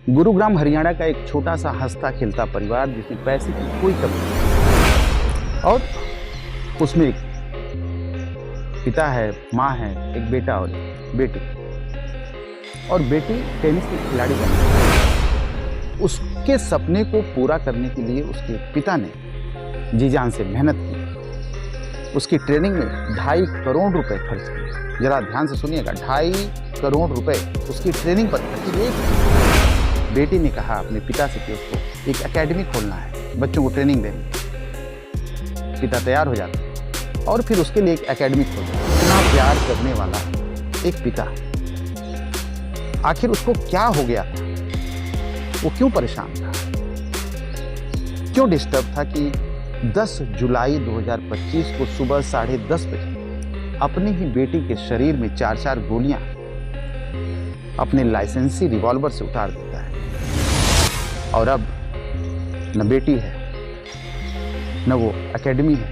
गुरुग्राम हरियाणा का एक छोटा सा हंसता खेलता परिवार जिसमें पैसे की कोई कमी नहीं और उसमें एक पिता है, माँ है, एक बेटा और बेटी और बेटी टेनिस की खिलाड़ी बनी। उसके सपने को पूरा करने के लिए उसके पिता ने जी जान से मेहनत की। उसकी ट्रेनिंग में 2.5 करोड़ रुपए खर्च किए। जरा ध्यान से सुनिएगा, 2.5 करोड़ रुपए उसकी ट्रेनिंग पर खर्च किए। बेटी ने कहा अपने पिता से कि उसको एक एकेडमी खोलना है, बच्चों को ट्रेनिंग देनी। पिता तैयार हो जाता है और फिर उसके लिए एक एकेडमी खोलता है। इतना प्यार करने वाला एक पिता, आखिर उसको क्या हो गया था? वो क्यों परेशान था, क्यों डिस्टर्ब था कि 10 जुलाई 2025 को सुबह 10:30 बजे अपनी ही बेटी के शरीर में 4-4 गोलियां अपने लाइसेंसी रिवॉल्वर से उतार देता है। और अब न बेटी है, न वो एकेडमी है,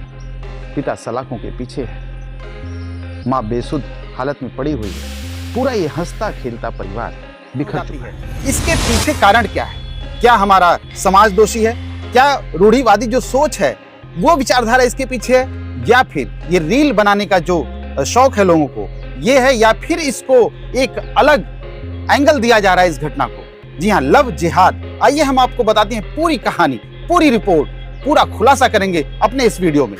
पिता सलाखों के पीछे है, माँ बेसुध हालत में पड़ी हुई है। पूरा ये हंसता खेलता परिवार बिखर चुका है। इसके पीछे कारण क्या है? क्या हमारा समाज दोषी है? क्या रूढ़िवादी जो सोच है वो विचारधारा इसके पीछे है? या फिर ये रील बनाने का जो शौक है लोगों को ये है? या फिर इसको एक अलग एंगल दिया जा रहा है इस घटना को? जी हाँ, लव जिहाद। आइए हम आपको बताते हैं पूरी कहानी, पूरी रिपोर्ट, पूरा खुलासा करेंगे अपने इस वीडियो में।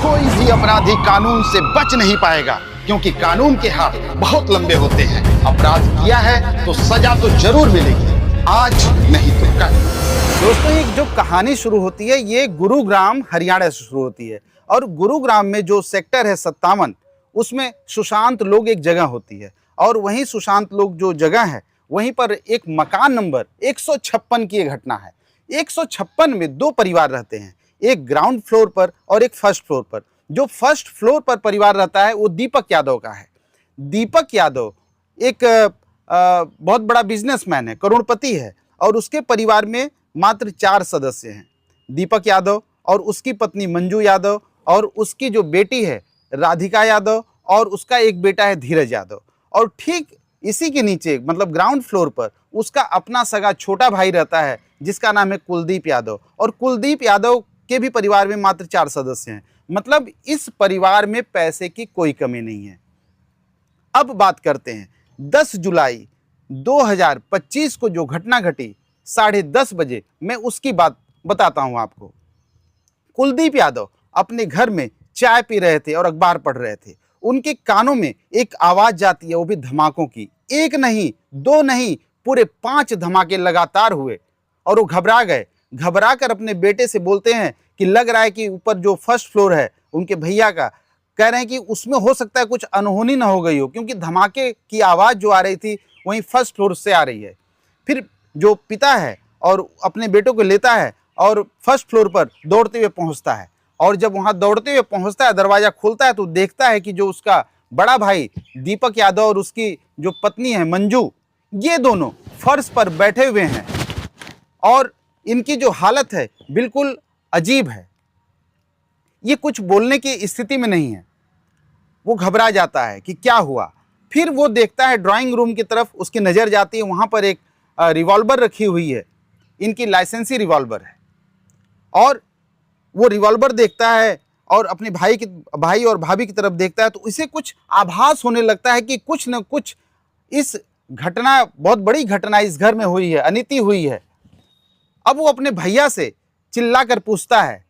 कोई भी अपराधी कानून से बच नहीं पाएगा, क्योंकि कानून के हाथ बहुत लंबे होते हैं। अपराध किया है तो सजा तो जरूर मिलेगी, आज नहीं तो कल। दोस्तों, ये जो कहानी शुरू होती है ये गुरुग्राम हरियाणा से शुरू होती है और गुरुग्राम में जो सेक्टर है 57 उसमें सुशांत लोग एक जगह होती है और वहीं सुशांत लोग जो जगह है वहीं पर एक मकान नंबर 156 की एक घटना है। 156 में 2 परिवार रहते हैं, एक ग्राउंड फ्लोर पर और एक फर्स्ट फ्लोर पर। जो फर्स्ट फ्लोर पर परिवार रहता है वो दीपक यादव का है। दीपक यादव एक बहुत बड़ा बिजनेसमैन है, करोड़पति है और उसके परिवार में मात्र 4 सदस्य हैं। दीपक यादव और उसकी पत्नी मंजू यादव और उसकी जो बेटी है राधिका यादव और उसका एक बेटा है धीरज यादव। और ठीक इसी के नीचे मतलब ग्राउंड फ्लोर पर उसका अपना सगा छोटा भाई रहता है जिसका नाम है कुलदीप यादव। और कुलदीप यादव के भी परिवार में मात्र 4 सदस्य हैं। मतलब इस परिवार में पैसे की कोई कमी नहीं है। अब बात करते हैं 10 जुलाई 2025 को जो घटना घटी 10:30 बजे, मैं उसकी बात बताता हूं आपको। कुलदीप यादव अपने घर में चाय पी रहे थे और अखबार पढ़ रहे थे। उनके कानों में एक आवाज जाती है, वो भी धमाकों की। 1 नहीं, 2 नहीं, पूरे 5 धमाके लगातार हुए और वो घबरा गए। घबरा कर अपने बेटे से बोलते हैं कि लग रहा है कि ऊपर जो फर्स्ट फ्लोर है उनके भैया का, कह रहे हैं कि उसमें हो सकता है कुछ अनहोनी ना हो गई हो, क्योंकि धमाके की आवाज जो आ रही थी वहीं फर्स्ट फ्लोर से आ रही है। फिर जो पिता है और अपने बेटों को लेता है और फर्स्ट फ्लोर पर दौड़ते हुए पहुंचता है। और जब वहां दौड़ते हुए पहुंचता है, दरवाजा खोलता है तो देखता है कि जो उसका बड़ा भाई दीपक यादव और उसकी जो पत्नी है मंजू, ये दोनों फर्श पर बैठे हुए हैं और इनकी जो हालत है बिल्कुल अजीब है। ये कुछ बोलने की स्थिति में नहीं है। वो घबरा जाता है कि क्या हुआ। फिर वो देखता है ड्राइंग रूम की तरफ, उसकी नज़र जाती है, वहाँ पर एक रिवॉल्वर रखी हुई है, इनकी लाइसेंसी रिवॉल्वर है। और वो रिवॉल्वर देखता है और अपने भाई और भाभी की तरफ देखता है तो इसे कुछ आभास होने लगता है कि कुछ न कुछ इस घटना, बहुत बड़ी घटना इस घर में हुई है, अनिति हुई है। अब वो अपने भैया से चिल्ला कर पूछता है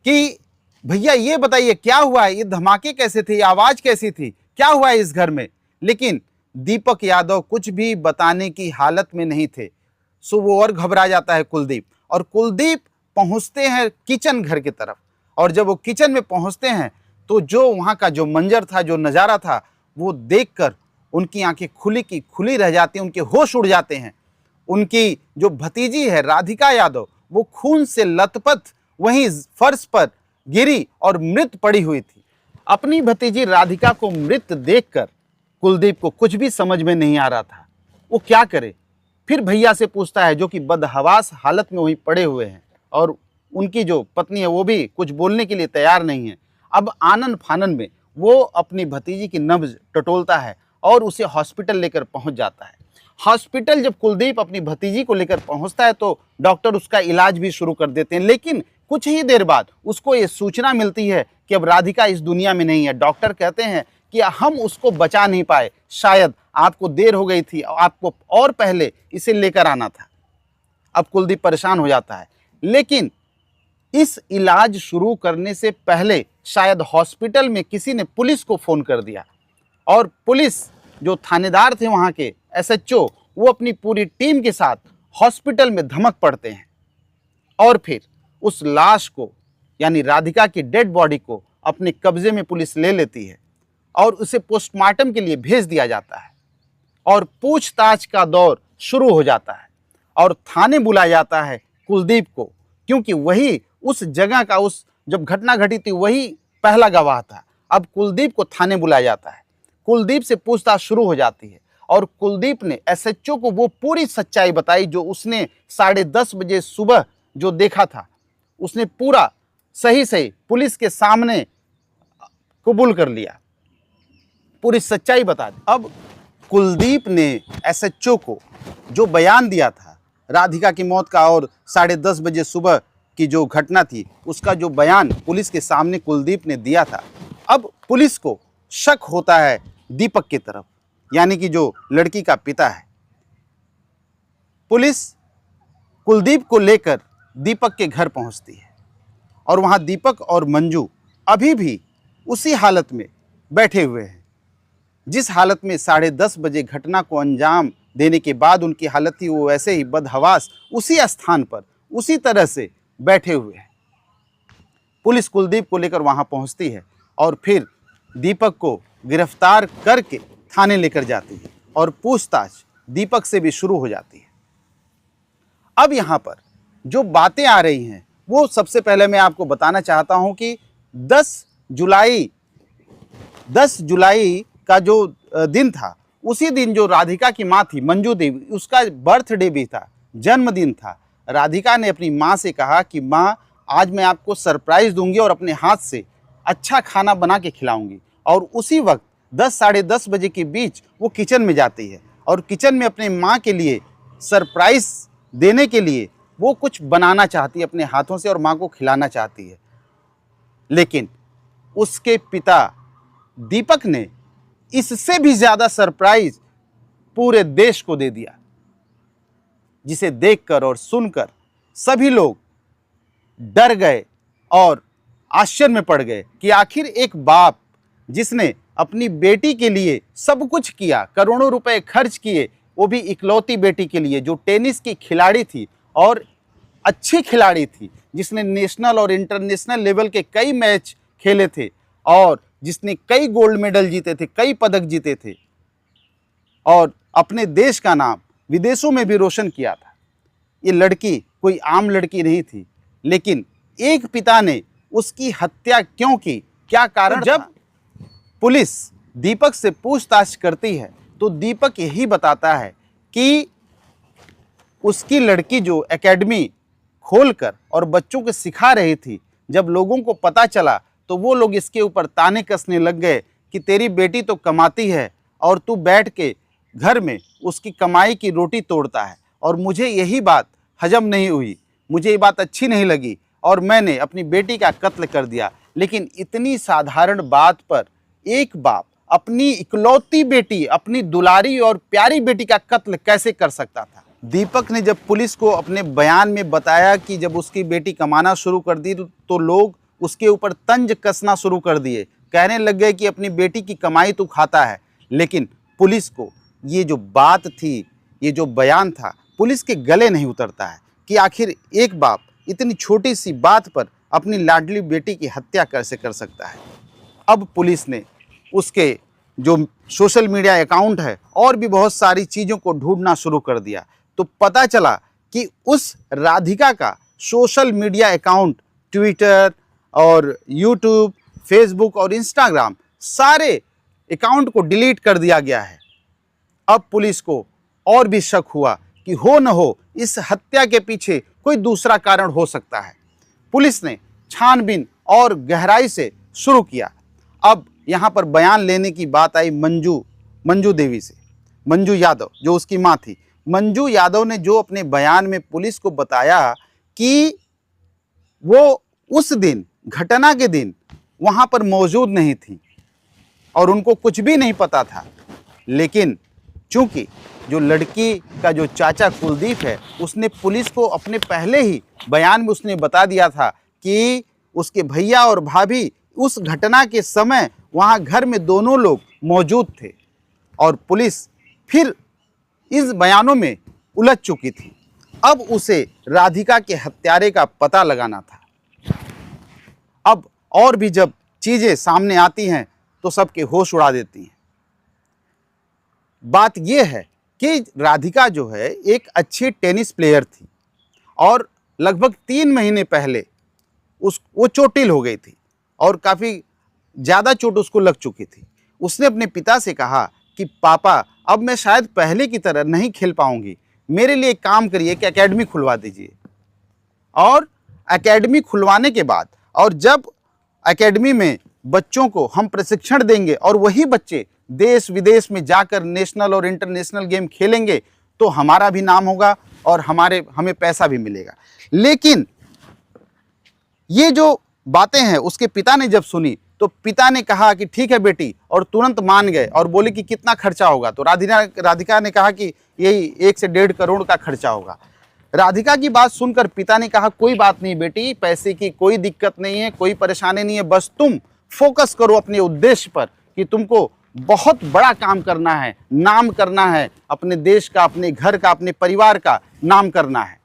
कि भैया ये बताइए क्या हुआ है, ये धमाके कैसे थे, ये आवाज कैसी थी, क्या हुआ है इस घर में? लेकिन दीपक यादव कुछ भी बताने की हालत में नहीं थे। सो वो और घबरा जाता है कुलदीप। और कुलदीप पहुंचते हैं किचन घर की तरफ और जब वो किचन में पहुंचते हैं तो जो वहाँ का जो मंजर था, जो नज़ारा था, वो देखकर उनकी आंखें खुली की खुली रह जाती हैं, उनके होश उड़ जाते हैं। उनकी जो भतीजी है राधिका यादव, वो खून से लथपथ वहीं फर्श पर गिरी और मृत पड़ी हुई थी। अपनी भतीजी राधिका को मृत देखकर कुलदीप को कुछ भी समझ में नहीं आ रहा था, वो क्या करे। फिर भैया से पूछता है जो कि बदहवास हालत में वहीं पड़े हुए हैं और उनकी जो पत्नी है वो भी कुछ बोलने के लिए तैयार नहीं है। अब आनन फानन में वो अपनी भतीजी की नब्ज टटोलता है और उसे हॉस्पिटल लेकर पहुंच जाता है। हॉस्पिटल जब कुलदीप अपनी भतीजी को लेकर पहुंचता है तो डॉक्टर उसका इलाज भी शुरू कर देते हैं, लेकिन कुछ ही देर बाद उसको ये सूचना मिलती है कि अब राधिका इस दुनिया में नहीं है। डॉक्टर कहते हैं कि हम उसको बचा नहीं पाए, शायद आपको देर हो गई थी, आपको और पहले इसे लेकर आना था। अब कुलदीप परेशान हो जाता है, लेकिन इस इलाज शुरू करने से पहले शायद हॉस्पिटल में किसी ने पुलिस को फ़ोन कर दिया और पुलिस जो थानेदार थे वहाँ के एसएचओ, वो अपनी पूरी टीम के साथ हॉस्पिटल में धमक पड़ते हैं और फिर उस लाश को यानी राधिका की डेड बॉडी को अपने कब्जे में पुलिस ले लेती है और उसे पोस्टमार्टम के लिए भेज दिया जाता है और पूछताछ का दौर शुरू हो जाता है और थाने बुलाया जाता है कुलदीप को, क्योंकि वही उस जगह का, उस जब घटना घटी थी वही पहला गवाह था। अब कुलदीप को थाने बुलाया जाता है, कुलदीप से पूछताछ शुरू हो जाती है और कुलदीप ने एसएचओ को वो पूरी सच्चाई बताई जो उसने 10:30 बजे सुबह जो देखा था। उसने पूरा सही सही पुलिस के सामने कबूल कर लिया, पूरी सच्चाई बता दी। अब कुलदीप ने एसएचओ को जो बयान दिया था राधिका की मौत का और 10:30 बजे सुबह की जो घटना थी उसका जो बयान पुलिस के सामने कुलदीप ने दिया था, अब पुलिस को शक होता है दीपक की तरफ, यानी कि जो लड़की का पिता है। पुलिस कुलदीप को लेकर दीपक के घर पहुंचती है और वहां दीपक और मंजू अभी भी उसी हालत में बैठे हुए हैं जिस हालत में 10:30 बजे घटना को अंजाम देने के बाद उनकी हालत थी, वो वैसे ही बदहवास उसी स्थान पर उसी तरह से बैठे हुए हैं। पुलिस कुलदीप को लेकर वहां पहुंचती है और फिर दीपक को गिरफ्तार करके थाने लेकर जाती है और पूछताछ दीपक से भी शुरू हो जाती है। अब यहाँ पर जो बातें आ रही हैं वो सबसे पहले मैं आपको बताना चाहता हूँ कि 10 जुलाई का जो दिन था, उसी दिन जो राधिका की माँ थी मंजू देवी, उसका बर्थडे भी था, जन्मदिन था। राधिका ने अपनी माँ से कहा कि माँ आज मैं आपको सरप्राइज़ दूंगी और अपने हाथ से अच्छा खाना बना के खिलाऊंगी। और उसी वक्त 10-10:30 बजे के बीच वो किचन में जाती है और किचन में अपने माँ के लिए सरप्राइज़ देने के लिए वो कुछ बनाना चाहती है अपने हाथों से और माँ को खिलाना चाहती है। लेकिन उसके पिता दीपक ने इससे भी ज़्यादा सरप्राइज़ पूरे देश को दे दिया, जिसे देखकर और सुनकर सभी लोग डर गए और आश्चर्य में पड़ गए कि आखिर एक बाप जिसने अपनी बेटी के लिए सब कुछ किया, करोड़ों रुपए खर्च किए, वो भी इकलौती बेटी के लिए जो टेनिस की खिलाड़ी थी और अच्छी खिलाड़ी थी, जिसने नेशनल और इंटरनेशनल लेवल के कई मैच खेले थे और जिसने कई गोल्ड मेडल जीते थे, कई पदक जीते थे और अपने देश का नाम विदेशों में भी रोशन किया था। ये लड़की कोई आम लड़की नहीं थी, लेकिन एक पिता ने उसकी हत्या क्यों की, क्या कारण? जब पुलिस दीपक से पूछताछ करती है तो दीपक यही बताता है कि उसकी लड़की जो एकेडमी खोलकर और बच्चों को सिखा रही थी, जब लोगों को पता चला तो वो लोग इसके ऊपर ताने कसने लग गए कि तेरी बेटी तो कमाती है और तू बैठ के घर में उसकी कमाई की रोटी तोड़ता है। और मुझे यही बात हजम नहीं हुई, मुझे ये बात अच्छी नहीं लगी और मैंने अपनी बेटी का कत्ल कर दिया। लेकिन इतनी साधारण बात पर एक बाप अपनी इकलौती बेटी, अपनी दुलारी और प्यारी बेटी का कत्ल कैसे कर सकता था? दीपक ने जब पुलिस को अपने बयान में बताया कि जब उसकी बेटी कमाना शुरू कर दी तो लोग उसके ऊपर तंज कसना शुरू कर दिए, कहने लग गए कि अपनी बेटी की कमाई तू खाता है। लेकिन पुलिस को ये जो बात थी, ये जो बयान था, पुलिस के गले नहीं उतरता है कि आखिर एक बाप इतनी छोटी सी बात पर अपनी लाडली बेटी की हत्या कैसे कर सकता है। अब पुलिस ने उसके जो सोशल मीडिया अकाउंट है और भी बहुत सारी चीज़ों को ढूंढना शुरू कर दिया तो पता चला कि उस राधिका का सोशल मीडिया अकाउंट ट्विटर और यूट्यूब, फेसबुक और इंस्टाग्राम सारे अकाउंट को डिलीट कर दिया गया है। अब पुलिस को और भी शक हुआ कि हो न हो इस हत्या के पीछे कोई दूसरा कारण हो सकता है। पुलिस ने छानबीन और गहराई से शुरू किया। अब यहाँ पर बयान लेने की बात आई मंजू देवी से, मंजू यादव जो उसकी माँ थी। मंजू यादव ने जो अपने बयान में पुलिस को बताया कि वो उस दिन, घटना के दिन वहाँ पर मौजूद नहीं थी और उनको कुछ भी नहीं पता था, लेकिन चूंकि जो लड़की का जो चाचा कुलदीप है उसने पुलिस को अपने पहले ही बयान में उसने बता दिया था कि उसके भैया और भाभी उस घटना के समय वहाँ घर में दोनों लोग मौजूद थे और पुलिस फिर इस बयानों में उलझ चुकी थी। अब उसे राधिका के हत्यारे का पता लगाना था। अब और भी जब चीज़ें सामने आती हैं तो सबके होश उड़ा देती हैं। बात यह है कि राधिका जो है एक अच्छी टेनिस प्लेयर थी और लगभग 3 महीने पहले वो चोटिल हो गई थी और काफ़ी ज़्यादा चोट उसको लग चुकी थी। उसने अपने पिता से कहा कि पापा अब मैं शायद पहले की तरह नहीं खेल पाऊंगी, मेरे लिए एक काम करिए कि एकेडमी खुलवा दीजिए। और एकेडमी खुलवाने के बाद और जब एकेडमी में बच्चों को हम प्रशिक्षण देंगे और वही बच्चे देश विदेश में जाकर नेशनल और इंटरनेशनल गेम खेलेंगे तो हमारा भी नाम होगा और हमें पैसा भी मिलेगा। लेकिन ये जो बातें हैं उसके पिता ने जब सुनी तो पिता ने कहा कि ठीक है बेटी, और तुरंत मान गए और बोले कि कितना खर्चा होगा। तो राधिका ने कहा कि यही 1 से 1.5 करोड़ का खर्चा होगा। राधिका की बात सुनकर पिता ने कहा कोई बात नहीं बेटी, पैसे की कोई दिक्कत नहीं है, कोई परेशानी नहीं है, बस तुम फोकस करो अपने उद्देश्य पर कि तुमको बहुत बड़ा काम करना है, नाम करना है, अपने देश का, अपने घर का, अपने परिवार का नाम करना है।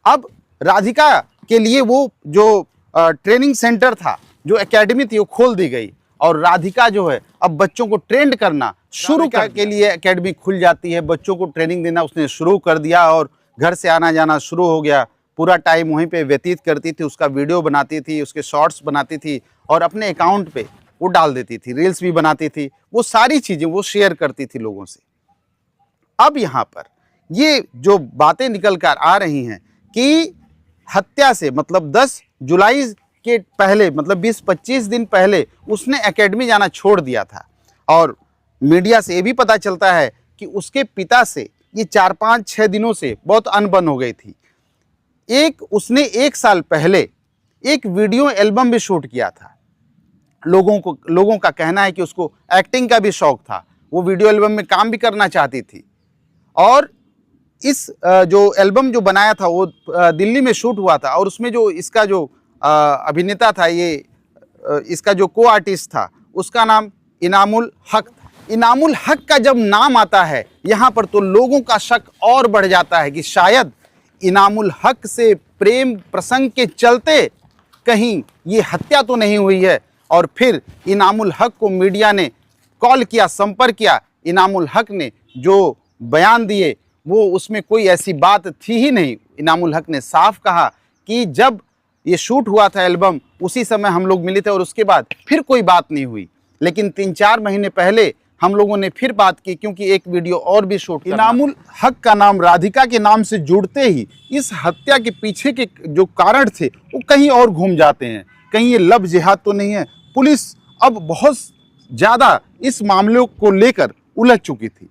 अब राधिका के लिए वो जो ट्रेनिंग सेंटर था, जो एकेडमी थी, वो खोल दी गई और राधिका जो है अब बच्चों को ट्रेंड करना शुरू के लिए एकेडमी खुल जाती है। बच्चों को ट्रेनिंग देना उसने शुरू कर दिया और घर से आना जाना शुरू हो गया। पूरा टाइम वहीं पे व्यतीत करती थी, उसका वीडियो बनाती थी, उसके शॉर्ट्स बनाती थी और अपने अकाउंट पे वो डाल देती थी, रील्स भी बनाती थी, वो सारी चीज़ें वो शेयर करती थी लोगों से। अब यहाँ पर ये जो बातें निकल कर आ रही हैं कि हत्या से मतलब 10 जुलाई के पहले, मतलब 20-25 दिन पहले उसने एकेडमी जाना छोड़ दिया था। और मीडिया से ये भी पता चलता है कि उसके पिता से ये 4-5-6 दिनों से बहुत अनबन हो गई थी। उसने 1 साल पहले एक वीडियो एल्बम भी शूट किया था। लोगों का कहना है कि उसको एक्टिंग का भी शौक था, वो वीडियो एल्बम में काम भी करना चाहती थी। और इस जो एल्बम जो बनाया था वो दिल्ली में शूट हुआ था और उसमें जो इसका जो अभिनेता था, इसका जो को आर्टिस्ट था, उसका नाम इनामुल हक था। इनामुल हक का जब नाम आता है यहाँ पर तो लोगों का शक और बढ़ जाता है कि शायद इनामुल हक से प्रेम प्रसंग के चलते कहीं ये हत्या तो नहीं हुई है। और फिर इनामुल हक को मीडिया ने कॉल किया, संपर्क किया। इनामुल हक ने जो बयान दिए वो उसमें कोई ऐसी बात थी ही नहीं। इनामुल हक ने साफ कहा कि जब ये शूट हुआ था एल्बम, उसी समय हम लोग मिले थे और उसके बाद फिर कोई बात नहीं हुई। लेकिन 3-4 महीने पहले हम लोगों ने फिर बात की क्योंकि एक वीडियो और भी शूट करना। इनामुल हक का नाम राधिका के नाम से जुड़ते ही इस हत्या के पीछे के जो कारण थे वो कहीं और घूम जाते हैं। कहीं ये लव जिहाद तो नहीं है। पुलिस अब बहुत ज़्यादा इस मामले को लेकर उलझ चुकी थी।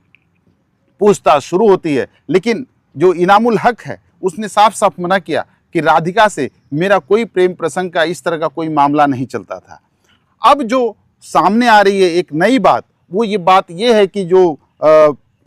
पूछताछ शुरू होती है, लेकिन जो इनामुल हक है उसने साफ साफ मना किया कि राधिका से मेरा कोई प्रेम प्रसंग का इस तरह का कोई मामला नहीं चलता था। अब जो सामने आ रही है एक नई बात, वो ये बात ये है कि जो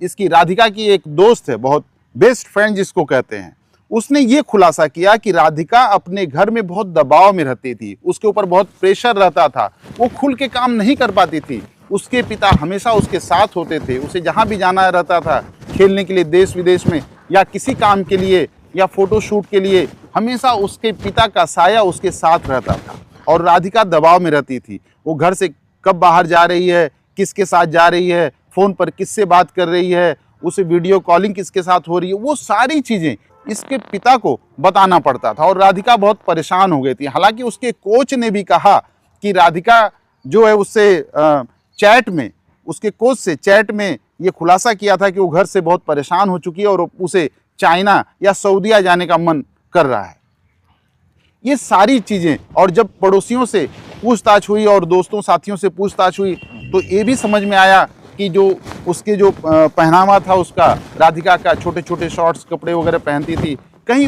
इसकी राधिका की एक दोस्त है, बहुत बेस्ट फ्रेंड जिसको कहते हैं, उसने ये खुलासा किया कि राधिका अपने घर में बहुत दबाव में रहती थी, उसके ऊपर बहुत प्रेशर रहता था, वो खुल के काम नहीं कर पाती थी। उसके पिता हमेशा उसके साथ होते थे, उसे जहाँ भी जाना रहता था खेलने के लिए देश विदेश में या किसी काम के लिए या फोटो शूट के लिए, हमेशा उसके पिता का साया उसके साथ रहता था। और राधिका दबाव में रहती थी, वो घर से कब बाहर जा रही है, किसके साथ जा रही है, फ़ोन पर किससे बात कर रही है, उसे वीडियो कॉलिंग किसके साथ हो रही है, वो सारी चीज़ें इसके पिता को बताना पड़ता था। और राधिका बहुत परेशान हो गई थी। हालांकि उसके कोच ने भी कहा कि राधिका जो है उससे चैट में, उसके कोच से चैट में ये खुलासा किया था कि वो घर से बहुत परेशान हो चुकी है और उसे चाइना या सऊदीया जाने का मन कर रहा है। ये सारी चीज़ें, और जब पड़ोसियों से पूछताछ हुई और दोस्तों साथियों से पूछताछ हुई तो ये भी समझ में आया कि जो उसके जो पहनावा था उसका, राधिका का छोटे छोटे शॉर्ट्स कपड़े वगैरह पहनती थी, कहीं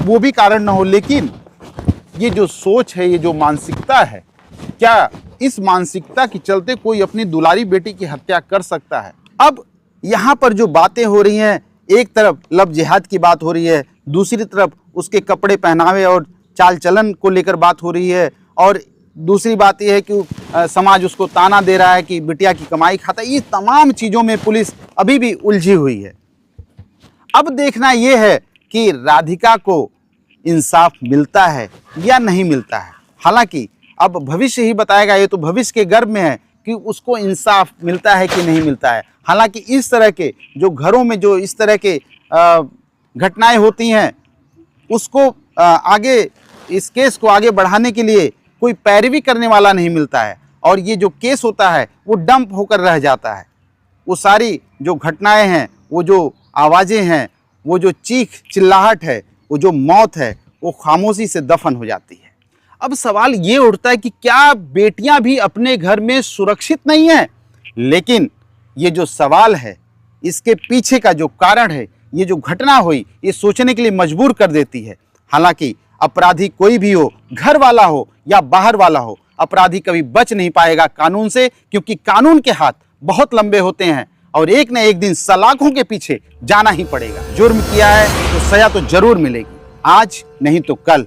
वो भी कारण ना हो। लेकिन ये जो सोच है, ये जो मानसिकता है, क्या इस मानसिकता के चलते कोई अपनी दुलारी बेटी की हत्या कर सकता है? अब यहाँ पर जो बातें हो रही हैं, एक तरफ लव जिहाद की बात हो रही है, दूसरी तरफ उसके कपड़े पहनावे और चाल चलन को लेकर बात हो रही है, और दूसरी बात यह है कि समाज उसको ताना दे रहा है कि बिटिया की कमाई खाता है। ये तमाम चीज़ों में पुलिस अभी भी उलझी हुई है। अब देखना यह है कि राधिका को इंसाफ मिलता है या नहीं मिलता है। हालांकि अब भविष्य ही बताएगा, ये तो भविष्य के गर्भ में है कि उसको इंसाफ मिलता है कि नहीं मिलता है। हालांकि इस तरह के जो घरों में जो इस तरह के घटनाएं होती हैं, उसको आगे, इस केस को आगे बढ़ाने के लिए कोई पैरवी करने वाला नहीं मिलता है, और ये जो केस होता है वो डंप होकर रह जाता है। वो सारी जो घटनाएं हैं, वो जो आवाज़ें हैं, वो जो चीख चिल्लाहट है, वो जो मौत है, वो खामोशी से दफन हो जाती है। अब सवाल ये उठता है कि क्या बेटियां भी अपने घर में सुरक्षित नहीं हैं? लेकिन ये जो सवाल है, इसके पीछे का जो कारण है, ये जो घटना हुई, ये सोचने के लिए मजबूर कर देती है। हालांकि अपराधी कोई भी हो, घर वाला हो या बाहर वाला हो, अपराधी कभी बच नहीं पाएगा कानून से, क्योंकि कानून के हाथ बहुत लंबे होते हैं और एक न एक दिन सलाखों के पीछे जाना ही पड़ेगा। जुर्म किया है तो सजा तो जरूर मिलेगी, आज नहीं तो कल।